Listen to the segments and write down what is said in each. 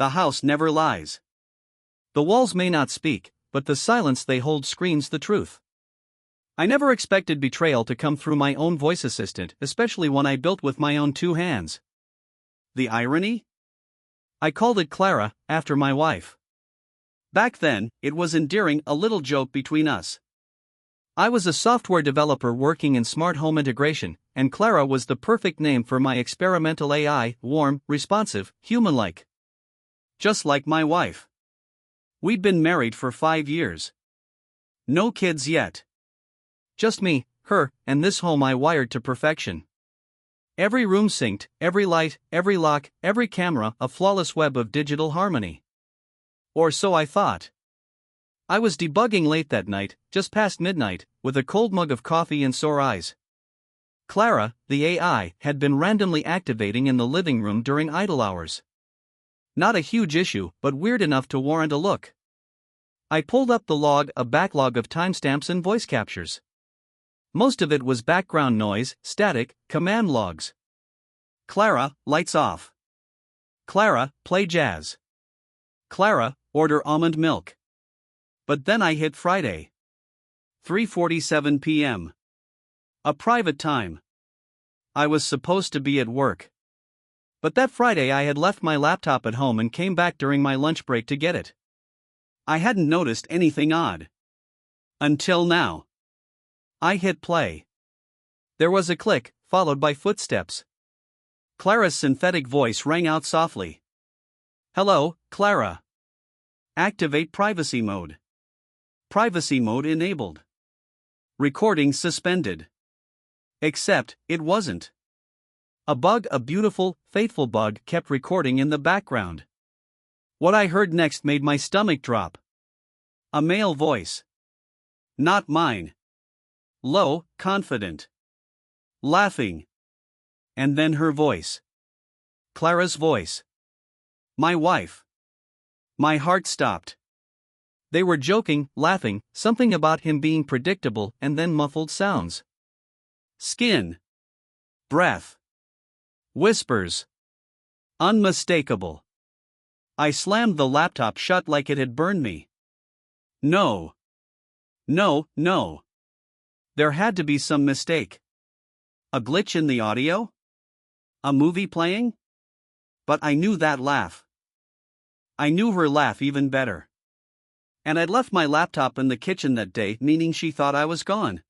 The house never lies. The walls may not speak, but the silence they hold screams the truth. I never expected betrayal to come through my own voice assistant, especially one I built with my own 2 hands. The irony? I called it Clara, after my wife. Back then, it was endearing, a little joke between us. I was a software developer working in smart home integration, and Clara was the perfect name for my experimental AI, warm, responsive, human-like. Just like my wife. We'd been married for 5 years. No kids yet. Just me, her, and this home I wired to perfection. Every room synced, every light, every lock, every camera, a flawless web of digital harmony. Or so I thought. I was debugging late that night, just past midnight, with a cold mug of coffee and sore eyes. Clara, the AI, had been randomly activating in the living room during idle hours. Not a huge issue, but weird enough to warrant a look. I pulled up the log, a backlog of timestamps and voice captures. Most of it was background noise, static, command logs. Clara, lights off. Clara, play jazz. Clara, order almond milk. But then I hit Friday. 3:47 p.m. A private time. I was supposed to be at work. But that Friday I had left my laptop at home and came back during my lunch break to get it. I hadn't noticed anything odd. Until now. I hit play. There was a click, followed by footsteps. Clara's synthetic voice rang out softly. Hello, Clara. Activate privacy mode. Privacy mode enabled. Recording suspended. Except, it wasn't. A bug, a beautiful, faithful bug, kept recording in the background. What I heard next made my stomach drop. A male voice. Not mine. Low, confident. Laughing. And then her voice. Clara's voice. My wife. My heart stopped. They were joking, laughing, something about him being predictable, and then muffled sounds. Skin. Breath. Whispers. Unmistakable. I slammed the laptop shut like it had burned me. No. No. There had to be some mistake. A glitch in the audio? A movie playing? But I knew that laugh. I knew her laugh even better. And I'd left my laptop in the kitchen that day, meaning she thought I was gone.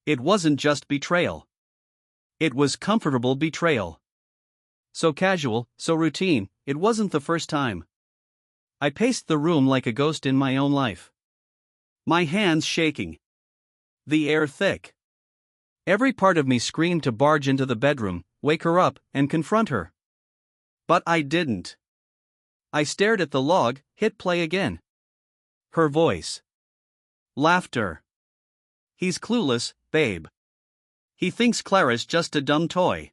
It wasn't just betrayal. It was comfortable betrayal. So casual, so routine, it wasn't the first time. I paced the room like a ghost in my own life. My hands shaking. The air thick. Every part of me screamed to barge into the bedroom, wake her up, and confront her. But I didn't. I stared at the log, hit play again. Her voice. Laughter. He's clueless, babe. He thinks Clara's just a dumb toy.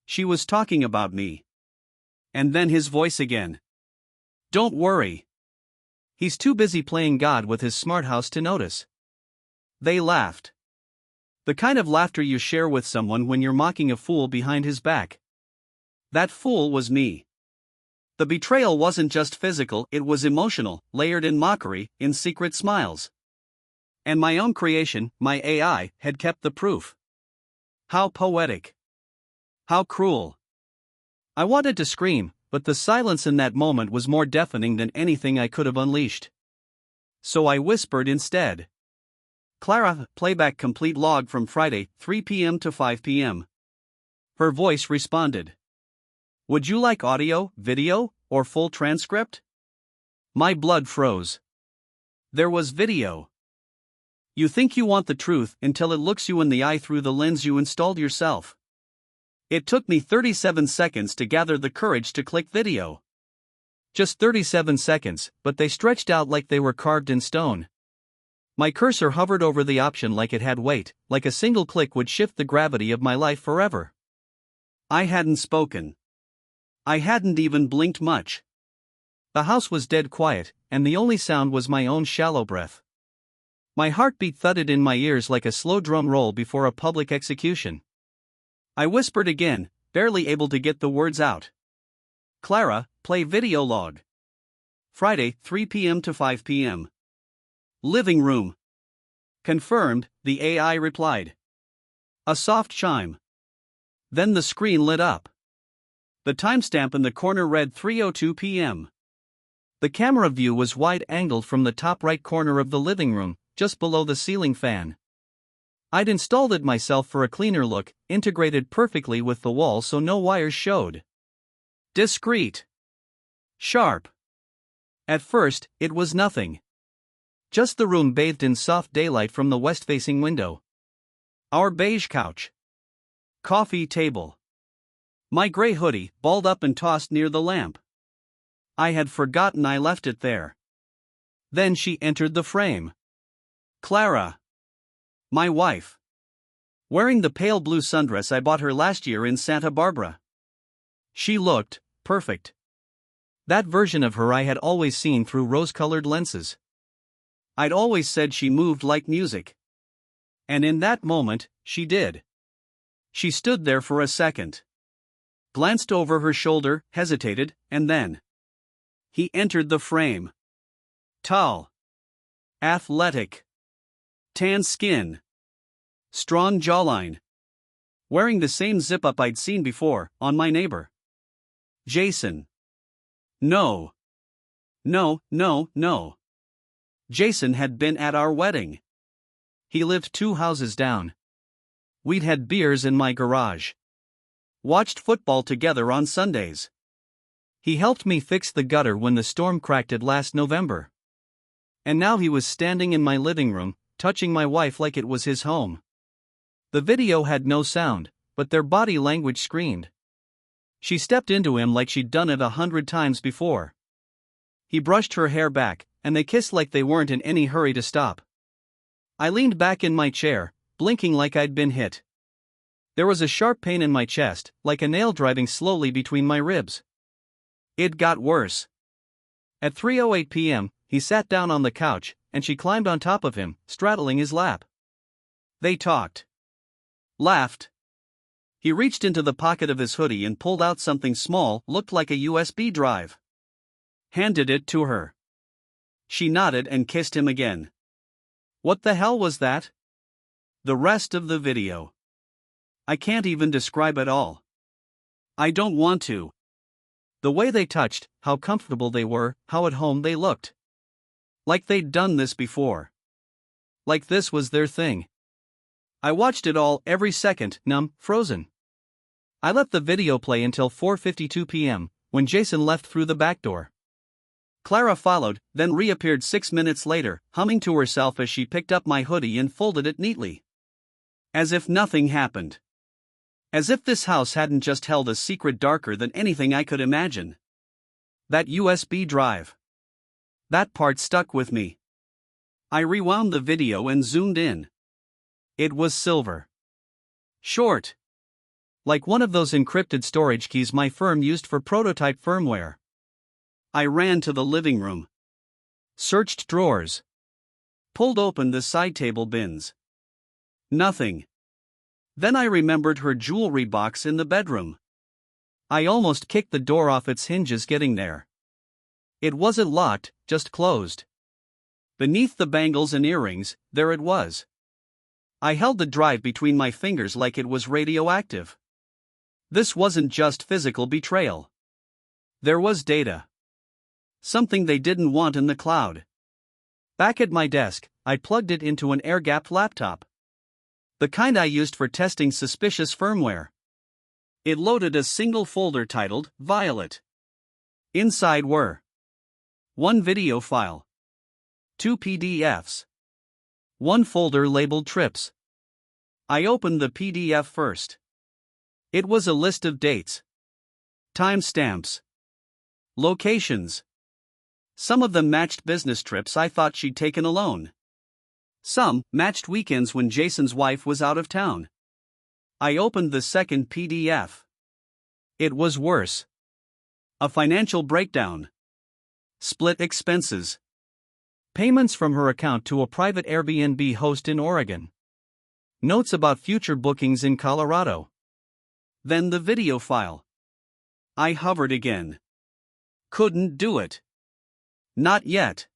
She was talking about me. And then his voice again. Don't worry. He's too busy playing God with his smart house to notice. They laughed. The kind of laughter you share with someone when you're mocking a fool behind his back. That fool was me. The betrayal wasn't just physical, it was emotional, layered in mockery, in secret smiles. And my own creation, my AI, had kept the proof. How poetic. How cruel. I wanted to scream, but the silence in that moment was more deafening than anything I could have unleashed. So I whispered instead. Clara, playback complete log from Friday, 3 p.m. to 5 p.m. Her voice responded. Would you like audio, video, or full transcript? My blood froze. There was video. You think you want the truth until it looks you in the eye through the lens you installed yourself. It took me 37 seconds to gather the courage to click video. Just 37 seconds, but they stretched out like they were carved in stone. My cursor hovered over the option like it had weight, like a single click would shift the gravity of my life forever. I hadn't spoken. I hadn't even blinked much. The house was dead quiet, and the only sound was my own shallow breath. My heartbeat thudded in my ears like a slow drum roll before a public execution. I whispered again, barely able to get the words out. Clara, play video log. Friday, 3 p.m. to 5 p.m. Living room. Confirmed, the AI replied. A soft chime. Then the screen lit up. The timestamp in the corner read 3:02 p.m. The camera view was wide-angled from the top right corner of the living room, just below the ceiling fan. I'd installed it myself for a cleaner look, integrated perfectly with the wall so no wires showed. Discreet. Sharp. At first, it was nothing. Just the room bathed in soft daylight from the west-facing window. Our beige couch. Coffee table. My gray hoodie, balled up and tossed near the lamp. I had forgotten I left it there. Then she entered the frame. Clara. My wife. Wearing the pale blue sundress I bought her last year in Santa Barbara. She looked perfect. That version of her I had always seen through rose-colored lenses. I'd always said she moved like music. And in that moment, she did. She stood there for a second. Glanced over her shoulder, hesitated, and then. He entered the frame. Tall. Athletic. Tan skin. Strong jawline. Wearing the same zip-up I'd seen before, on my neighbor. Jason. No. No. Jason had been at our wedding. He lived 2 houses down. We'd had beers in my garage. Watched football together on Sundays. He helped me fix the gutter when the storm cracked it last November. And now he was standing in my living room, touching my wife like it was his home. The video had no sound, but their body language screamed. She stepped into him like she'd done it 100 times before. He brushed her hair back, and they kissed like they weren't in any hurry to stop. I leaned back in my chair, blinking like I'd been hit. There was a sharp pain in my chest, like a nail driving slowly between my ribs. It got worse. At 3:08 p.m., he sat down on the couch, and she climbed on top of him, straddling his lap. They talked. Laughed. He reached into the pocket of his hoodie and pulled out something small, looked like a USB drive. Handed it to her. She nodded and kissed him again. What the hell was that? The rest of the video. I can't even describe it all. I don't want to. The way they touched, how comfortable they were, how at home they looked. Like they'd done this before. Like this was their thing. I watched it all, every second, numb, frozen. I let the video play until 4:52 p.m., when Jason left through the back door. Clara followed, then reappeared 6 minutes later, humming to herself as she picked up my hoodie and folded it neatly. As if nothing happened. As if this house hadn't just held a secret darker than anything I could imagine. That USB drive. That part stuck with me. I rewound the video and zoomed in. It was silver. Short. Like one of those encrypted storage keys my firm used for prototype firmware. I ran to the living room. Searched drawers. Pulled open the side table bins. Nothing. Then I remembered her jewelry box in the bedroom. I almost kicked the door off its hinges getting there. It wasn't locked, just closed. Beneath the bangles and earrings, there it was. I held the drive between my fingers like it was radioactive. This wasn't just physical betrayal. There was data. Something they didn't want in the cloud. Back at my desk, I plugged it into an air-gapped laptop. The kind I used for testing suspicious firmware. It loaded a single folder titled Violet. Inside were 1 video file, 2 PDFs, 1 folder labeled Trips. I opened the PDF first. It was a list of dates, timestamps, locations. Some of them matched business trips I thought she'd taken alone. Some matched weekends when Jason's wife was out of town. I opened the second PDF. It was worse. A financial breakdown. Split expenses. Payments from her account to a private Airbnb host in Oregon. Notes about future bookings in Colorado. Then the video file. I hovered again. Couldn't do it. Not yet.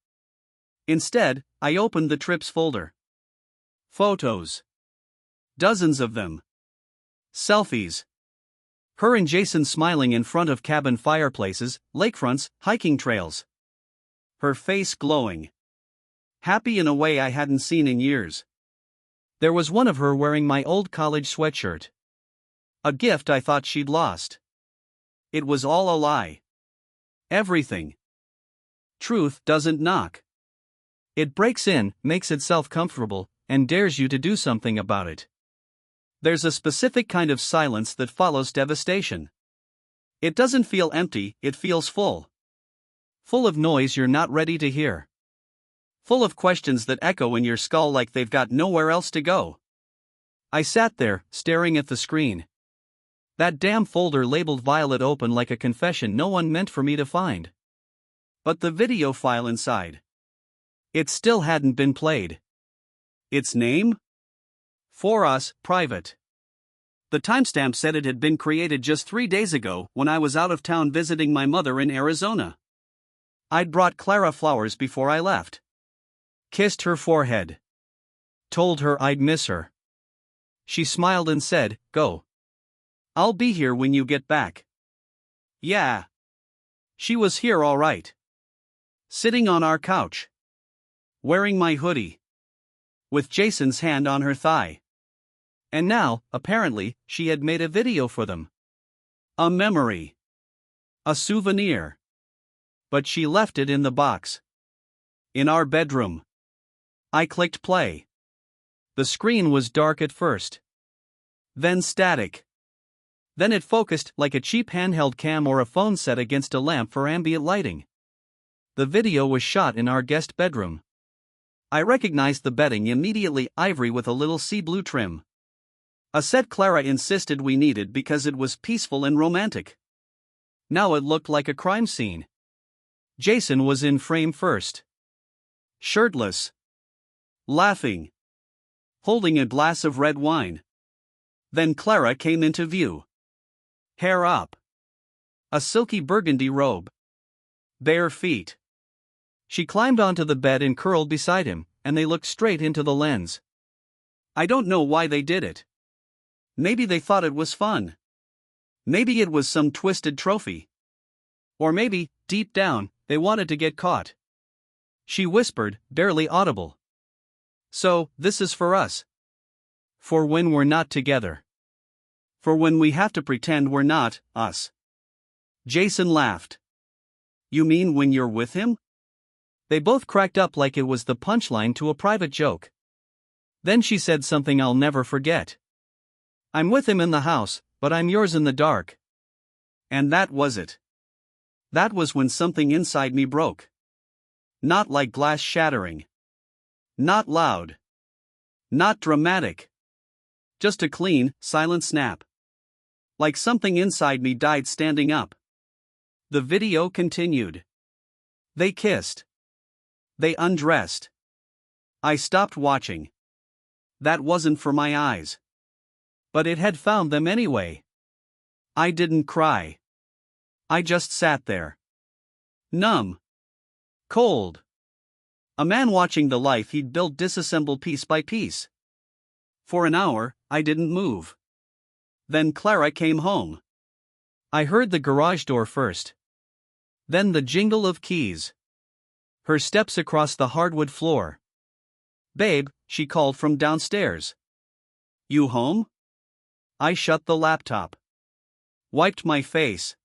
Instead, I opened the trips folder. Photos. Dozens of them. Selfies. Her and Jason smiling in front of cabin fireplaces, lakefronts, hiking trails. Her face glowing. Happy in a way I hadn't seen in years. There was one of her wearing my old college sweatshirt. A gift I thought she'd lost. It was all a lie. Everything. Truth doesn't knock. It breaks in, makes itself comfortable, and dares you to do something about it. There's a specific kind of silence that follows devastation. It doesn't feel empty, it feels full. Full of noise you're not ready to hear. Full of questions that echo in your skull like they've got nowhere else to go. I sat there, staring at the screen. That damn folder labeled Violet open like a confession no one meant for me to find. But the video file inside. It still hadn't been played. Its name? For Us, Private. The timestamp said it had been created just 3 days ago when I was out of town visiting my mother in Arizona. I'd brought Clara flowers before I left. Kissed her forehead. Told her I'd miss her. She smiled and said, "Go. I'll be here when you get back." Yeah. She was here all right. Sitting on our couch. Wearing my hoodie. With Jason's hand on her thigh. And now, apparently, she had made a video for them. A memory. A souvenir. But she left it in the box. In our bedroom. I clicked play. The screen was dark at first. Then static. Then it focused like a cheap handheld cam or a phone set against a lamp for ambient lighting. The video was shot in our guest bedroom. I recognized the bedding immediately, ivory with a little sea blue trim. A set Clara insisted we needed because it was peaceful and romantic. Now it looked like a crime scene. Jason was in frame first. Shirtless. Laughing. Holding a glass of red wine. Then Clara came into view. Hair up. A silky burgundy robe. Bare feet. She climbed onto the bed and curled beside him, and they looked straight into the lens. I don't know why they did it. Maybe they thought it was fun. Maybe it was some twisted trophy. Or maybe, deep down, they wanted to get caught. She whispered, barely audible. "So, this is for us. For when we're not together. For when we have to pretend we're not us." Jason laughed. "You mean when you're with him?" They both cracked up like it was the punchline to a private joke. Then she said something I'll never forget. "I'm with him in the house, but I'm yours in the dark." And that was it. That was when something inside me broke. Not like glass shattering. Not loud. Not dramatic. Just a clean, silent snap. Like something inside me died standing up. The video continued. They kissed. They undressed. I stopped watching. That wasn't for my eyes. But it had found them anyway. I didn't cry. I just sat there. Numb. Cold. A man watching the life he'd built disassemble piece by piece. For an hour, I didn't move. Then Clara came home. I heard the garage door first. Then the jingle of keys. Her steps across the hardwood floor. "Babe," she called from downstairs. "You home?" I shut the laptop. Wiped my face.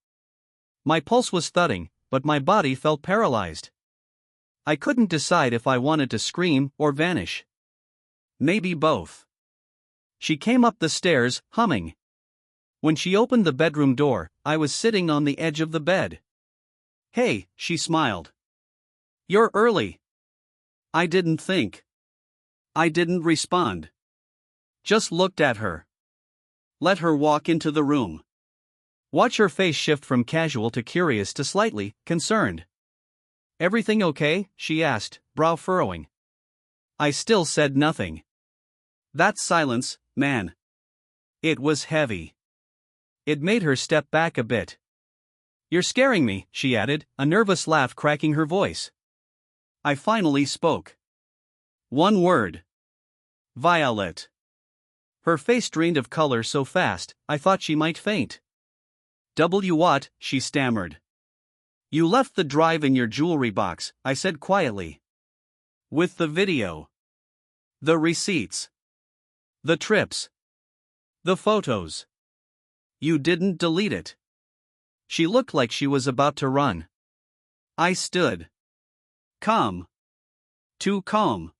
My pulse was thudding, but my body felt paralyzed. I couldn't decide if I wanted to scream or vanish. Maybe both. She came up the stairs, humming. When she opened the bedroom door, I was sitting on the edge of the bed. "Hey," she smiled. "You're early." I didn't think. I didn't respond. Just looked at her. Let her walk into the room. Watch her face shift from casual to curious to slightly concerned. "Everything okay?" she asked, brow furrowing. I still said nothing. That silence, man. It was heavy. It made her step back a bit. You're scaring me, she added, a nervous laugh cracking her voice. I finally spoke. One word. Violet. Her face drained of color so fast, I thought she might faint. What? She stammered. You left the drive in your jewelry box, I said quietly. With the video. The receipts. The trips. The photos. You didn't delete it. She looked like she was about to run. I stood. Calm. Too calm.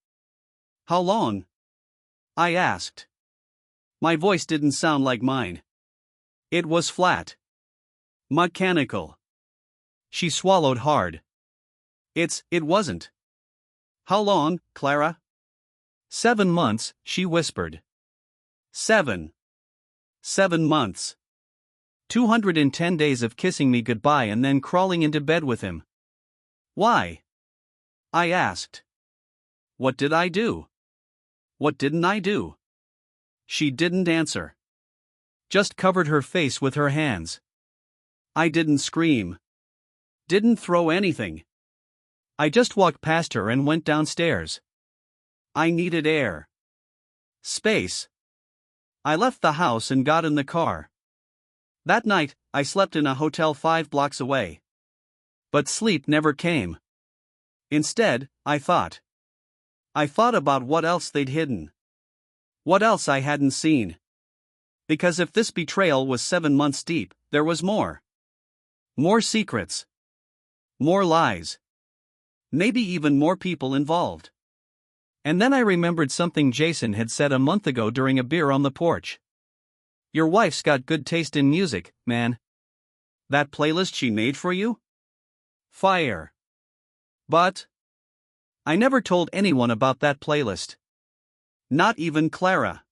How long? I asked. My voice didn't sound like mine. It was flat. Mechanical. She swallowed hard. It wasn't. How long, Clara? 7 months, she whispered. 7 months. 210 days of kissing me goodbye and then crawling into bed with him. Why? I asked. What did I do? What didn't I do? She didn't answer. Just covered her face with her hands. I didn't scream. Didn't throw anything. I just walked past her and went downstairs. I needed air. Space. I left the house and got in the car. That night, I slept in a hotel 5 blocks away. But sleep never came. Instead, I thought. I thought about what else they'd hidden. What else I hadn't seen. Because if this betrayal was 7 months deep, there was more. More secrets. More lies. Maybe even more people involved. And then I remembered something Jason had said a month ago during a beer on the porch. Your wife's got good taste in music, man. That playlist she made for you? Fire. But I never told anyone about that playlist. Not even Clara.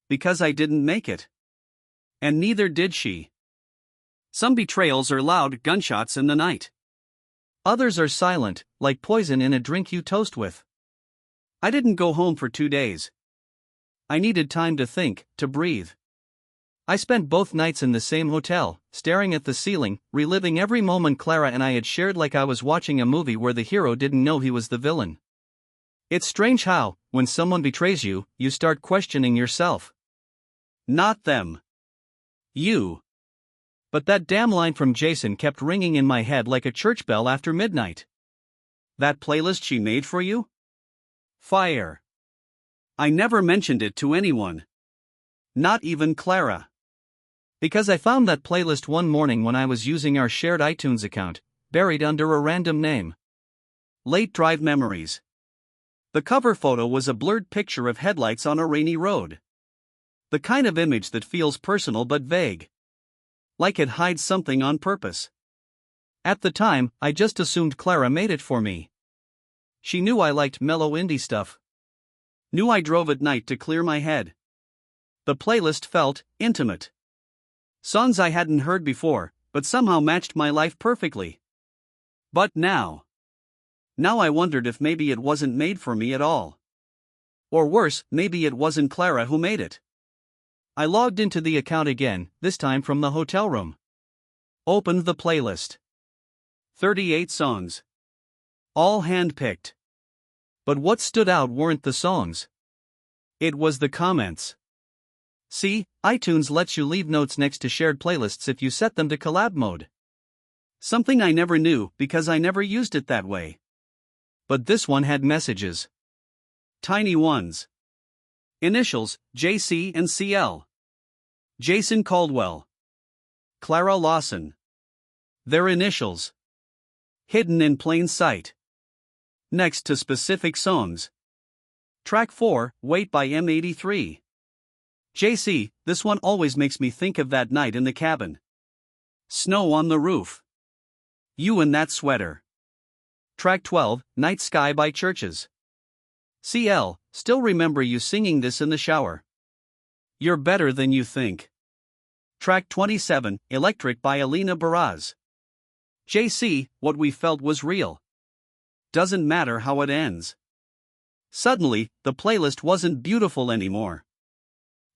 Because I didn't make it. And neither did she. Some betrayals are loud gunshots in the night. Others are silent, like poison in a drink you toast with. I didn't go home for 2 days. I needed time to think, to breathe. I spent both nights in the same hotel, staring at the ceiling, reliving every moment Clara and I had shared like I was watching a movie where the hero didn't know he was the villain. It's strange how, when someone betrays you, you start questioning yourself. Not them. You. But that damn line from Jason kept ringing in my head like a church bell after midnight. That playlist she made for you? Fire. I never mentioned it to anyone. Not even Clara. Because I found that playlist one morning when I was using our shared iTunes account, buried under a random name. Late Drive Memories. The cover photo was a blurred picture of headlights on a rainy road. The kind of image that feels personal but vague. Like it hides something on purpose. At the time, I just assumed Clara made it for me. She knew I liked mellow indie stuff. Knew I drove at night to clear my head. The playlist felt intimate. Songs I hadn't heard before, but somehow matched my life perfectly. But now I wondered if maybe it wasn't made for me at all. Or worse, maybe it wasn't Clara who made it. I logged into the account again, this time from the hotel room. Opened the playlist. 38 songs. All handpicked. But what stood out weren't the songs. It was the comments. See, iTunes lets you leave notes next to shared playlists if you set them to collab mode. Something I never knew because I never used it that way. But this one had messages. Tiny ones. Initials, JC and CL. Jason Caldwell. Clara Lawson. Their initials. Hidden in plain sight. Next to specific songs. Track 4, Wait by M83. JC, this one always makes me think of that night in the cabin. Snow on the roof. You in that sweater. Track 12, Night Sky by Churches. CL, still remember you singing this in the shower. You're better than you think. Track 27, Electric by Alina Baraz. JC, what we felt was real. Doesn't matter how it ends. Suddenly, the playlist wasn't beautiful anymore.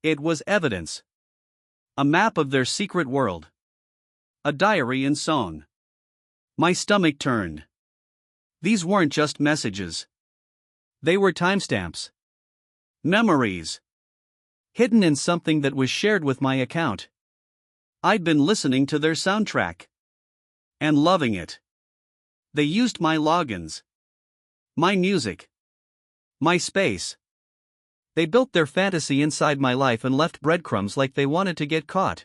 It was evidence. A map of their secret world. a diary in song. My stomach turned. These weren't just messages. They were timestamps. Memories. Hidden in something that was shared with my account. I'd been listening to their soundtrack. And loving it. They used my logins. My music. My space. They built their fantasy inside my life and left breadcrumbs like they wanted to get caught.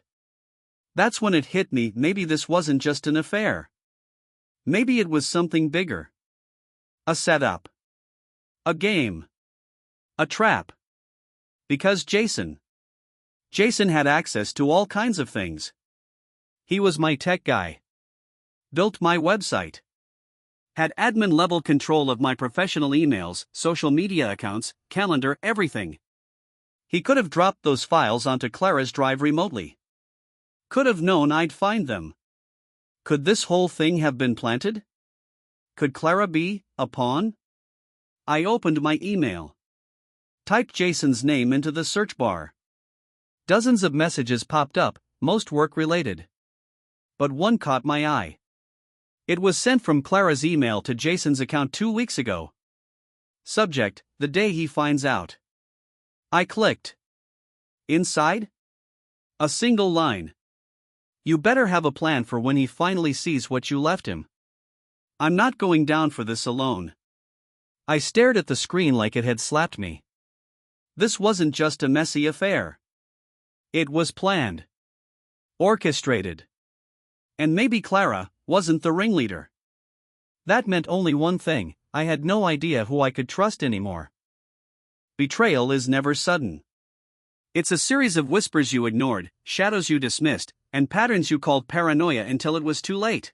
That's when it hit me, maybe this wasn't just an affair. Maybe it was something bigger. A setup. A game. A trap. Because Jason had access to all kinds of things. He was my tech guy. Built my website. Had admin level control of my professional emails, social media accounts, calendar, everything. He could have dropped those files onto Clara's drive remotely. Could have known I'd find them. Could this whole thing have been planted? Could Clara be a pawn? I opened my email. Typed Jason's name into the search bar. Dozens of messages popped up, most work-related. But one caught my eye. It was sent from Clara's email to Jason's account 2 weeks ago. Subject: the day he finds out. I clicked. Inside? A single line. You better have a plan for when he finally sees what you left him. I'm not going down for this alone. I stared at the screen like it had slapped me. This wasn't just a messy affair. It was planned. Orchestrated. And maybe Clara wasn't the ringleader. That meant only one thing: I had no idea who I could trust anymore. Betrayal is never sudden. It's a series of whispers you ignored, shadows you dismissed, and patterns you called paranoia until it was too late.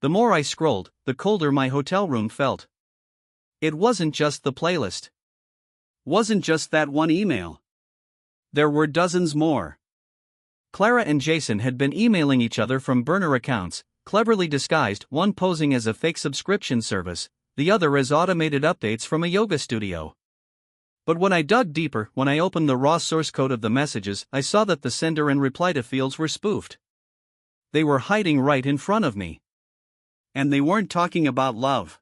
The more I scrolled, the colder my hotel room felt. It wasn't just the playlist. Wasn't just that one email. There were dozens more. Clara and Jason had been emailing each other from burner accounts, cleverly disguised, one posing as a fake subscription service, the other as automated updates from a yoga studio. But when I dug deeper, when I opened the raw source code of the messages, I saw that the sender and reply to fields were spoofed. They were hiding right in front of me. And they weren't talking about love.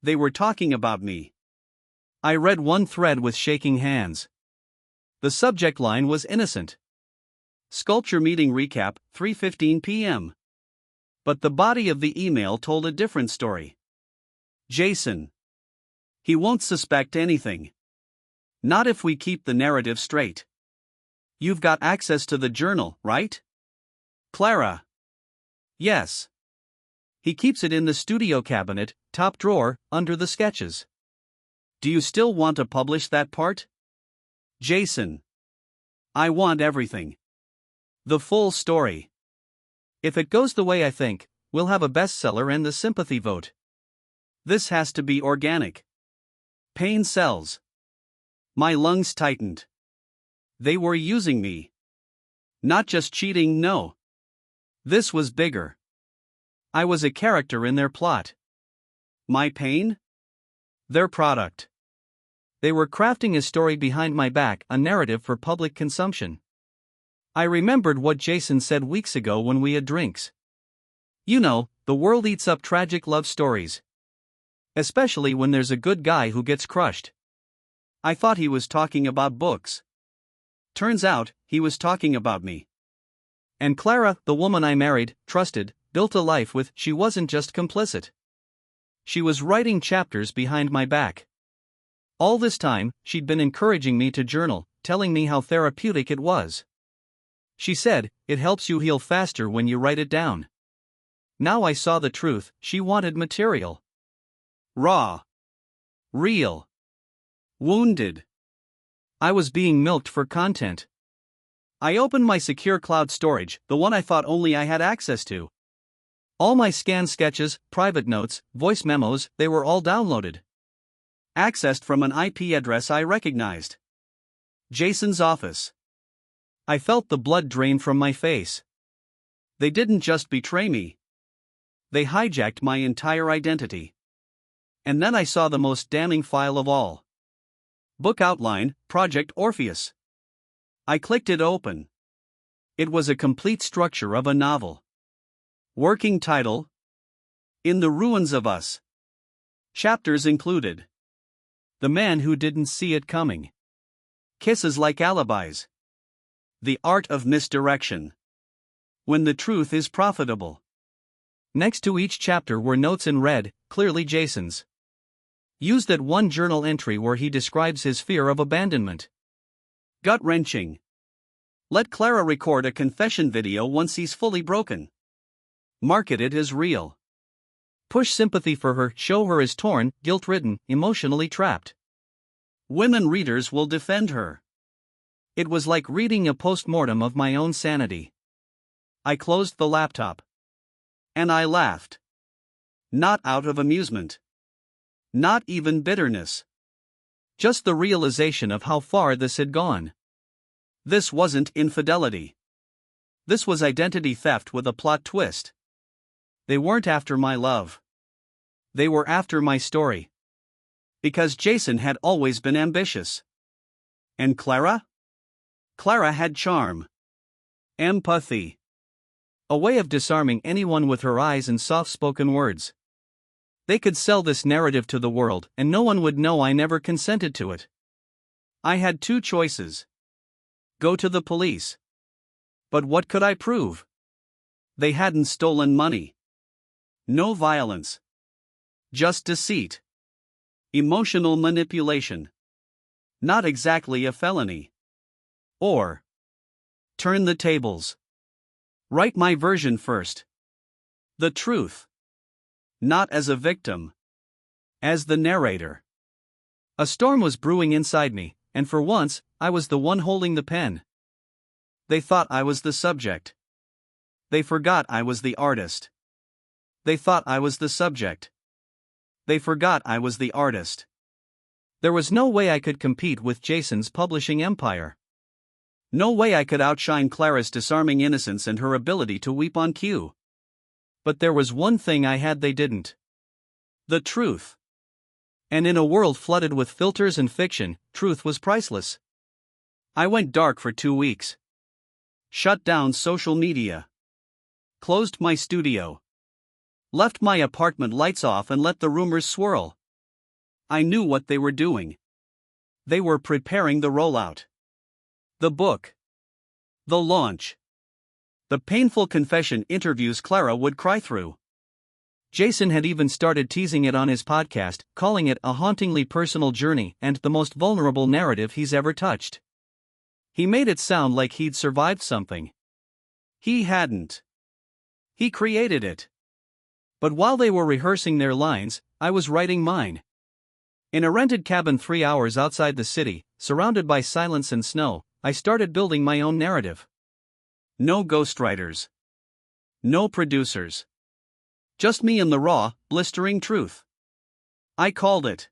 They were talking about me. I read one thread with shaking hands. The subject line was innocent. Sculpture meeting recap, 3:15 p.m. But the body of the email told a different story. Jason. He won't suspect anything. Not if we keep the narrative straight. You've got access to the journal, right? Clara. Yes. He keeps it in the studio cabinet, top drawer, under the sketches. Do you still want to publish that part? Jason. I want everything. The full story. If it goes the way I think, we'll have a bestseller and the sympathy vote. This has to be organic. Pain sells. My lungs tightened. They were using me. Not just cheating, no. This was bigger. I was a character in their plot. My pain? Their product. They were crafting a story behind my back, a narrative for public consumption. I remembered what Jason said weeks ago when we had drinks. You know, the world eats up tragic love stories. Especially when there's a good guy who gets crushed. I thought he was talking about books. Turns out, he was talking about me. And Clara, the woman I married, trusted, built a life with, she wasn't just complicit. She was writing chapters behind my back. All this time, she'd been encouraging me to journal, telling me how therapeutic it was. She said, it helps you heal faster when you write it down. Now I saw the truth, she wanted material. Raw. Real. Wounded. I was being milked for content. I opened my secure cloud storage, the one I thought only I had access to. All my scanned sketches, private notes, voice memos, they were all downloaded. Accessed from an IP address I recognized. Jason's office. I felt the blood drain from my face. They didn't just betray me. They hijacked my entire identity. And then I saw the most damning file of all. Book outline, Project Orpheus. I clicked it open. It was a complete structure of a novel. Working title: In the Ruins of Us. Chapters included: The Man Who Didn't See It Coming, Kisses Like Alibis, The Art of Misdirection, When the Truth is Profitable. Next to each chapter were notes in red, clearly Jason's. Use that one journal entry where he describes his fear of abandonment. Gut-wrenching. Let Clara record a confession video once he's fully broken. Market it as real. Push sympathy for her, show her as torn, guilt-ridden, emotionally trapped. Women readers will defend her. It was like reading a post-mortem of my own sanity. I closed the laptop. And I laughed. Not out of amusement. Not even bitterness. Just the realization of how far this had gone. This wasn't infidelity. This was identity theft with a plot twist. They weren't after my love. They were after my story. Because Jason had always been ambitious. And Clara? Clara had charm. Empathy. A way of disarming anyone with her eyes and soft-spoken words. They could sell this narrative to the world, and no one would know I never consented to it. I had two choices. Go to the police. But what could I prove? They hadn't stolen money. No violence. Just deceit. Emotional manipulation. Not exactly a felony. Or turn the tables. Write my version first. The truth. Not as a victim. As the narrator. A storm was brewing inside me, and for once, I was the one holding the pen. They thought I was the subject. They forgot I was the artist. They thought I was the subject. They forgot I was the artist. There was no way I could compete with Jason's publishing empire. No way I could outshine Clara's disarming innocence and her ability to weep on cue. But there was one thing I had they didn't. The truth. And in a world flooded with filters and fiction, truth was priceless. I went dark for 2 weeks. Shut down social media. Closed my studio. Left my apartment lights off and let the rumors swirl. I knew what they were doing. They were preparing the rollout. The book. The launch. The painful confession interviews Clara would cry through. Jason had even started teasing it on his podcast, calling it a hauntingly personal journey and the most vulnerable narrative he's ever touched. He made it sound like he'd survived something. He hadn't. He created it. But while they were rehearsing their lines, I was writing mine. In a rented cabin 3 hours outside the city, surrounded by silence and snow, I started building my own narrative. No ghostwriters. No producers. Just me and the raw, blistering truth. I called it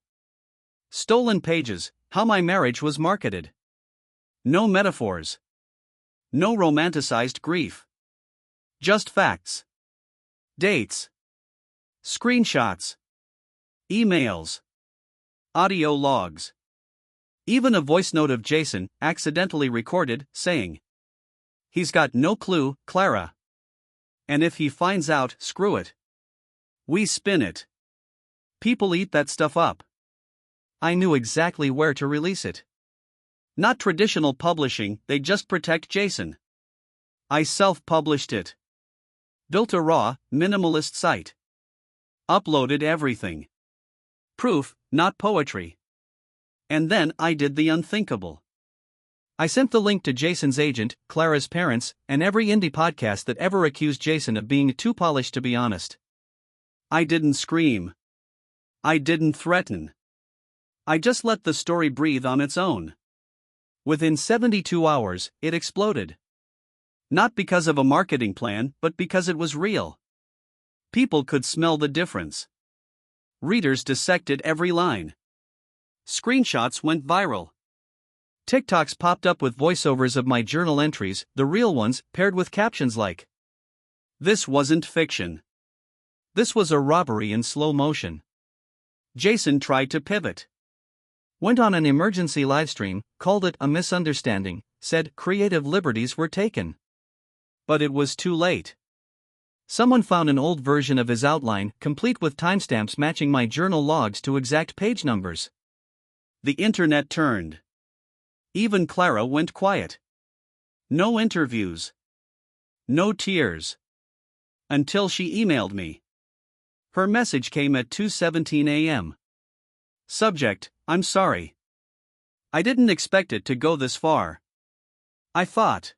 Stolen Pages: How My Marriage Was Marketed. No metaphors. No romanticized grief. Just facts. Dates. Screenshots. Emails. Audio logs. Even a voice note of Jason, accidentally recorded, saying, "He's got no clue, Clara. And if he finds out, screw it. We spin it. People eat that stuff up." I knew exactly where to release it. Not traditional publishing, they just protect Jason. I self-published it. Built a raw, minimalist site. Uploaded everything. Proof, not poetry. And then I did the unthinkable. I sent the link to Jason's agent, Clara's parents, and every indie podcast that ever accused Jason of being too polished to be honest. I didn't scream. I didn't threaten. I just let the story breathe on its own. Within 72 hours, it exploded. Not because of a marketing plan, but because it was real. People could smell the difference. Readers dissected every line. Screenshots went viral. TikToks popped up with voiceovers of my journal entries, the real ones, paired with captions like, "This wasn't fiction. This was a robbery in slow motion." Jason tried to pivot. Went on an emergency livestream, called it a misunderstanding, said creative liberties were taken. But it was too late. Someone found an old version of his outline, complete with timestamps matching my journal logs to exact page numbers. The internet turned. Even Clara went quiet. No interviews. No tears. Until she emailed me. Her message came at 2:17 a.m. Subject: I'm sorry. I didn't expect it to go this far. I thought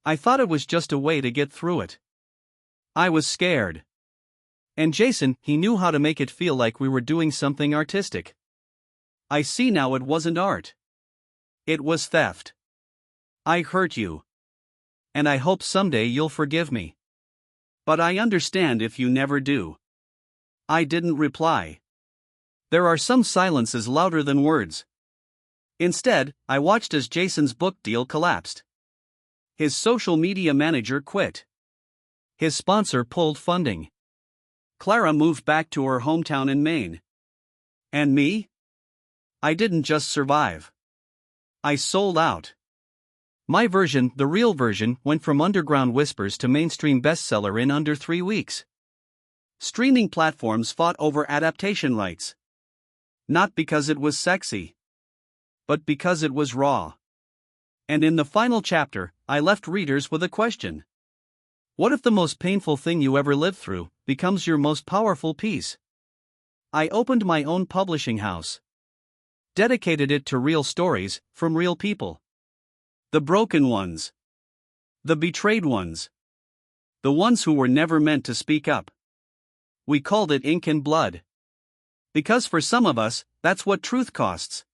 it was just a way to get through it. I was scared. And Jason, he knew how to make it feel like we were doing something artistic. I see now it wasn't art. It was theft. I hurt you. And I hope someday you'll forgive me. But I understand if you never do. I didn't reply. There are some silences louder than words. Instead, I watched as Jason's book deal collapsed. His social media manager quit. His sponsor pulled funding. Clara moved back to her hometown in Maine. And me? I didn't just survive. I sold out. My version, the real version, went from underground whispers to mainstream bestseller in under 3 weeks. Streaming platforms fought over adaptation rights. Not because it was sexy, but because it was raw. And in the final chapter, I left readers with a question. What if the most painful thing you ever lived through becomes your most powerful piece? I opened my own publishing house. Dedicated it to real stories, from real people. The broken ones. The betrayed ones. The ones who were never meant to speak up. We called it Ink and Blood. Because for some of us, that's what truth costs.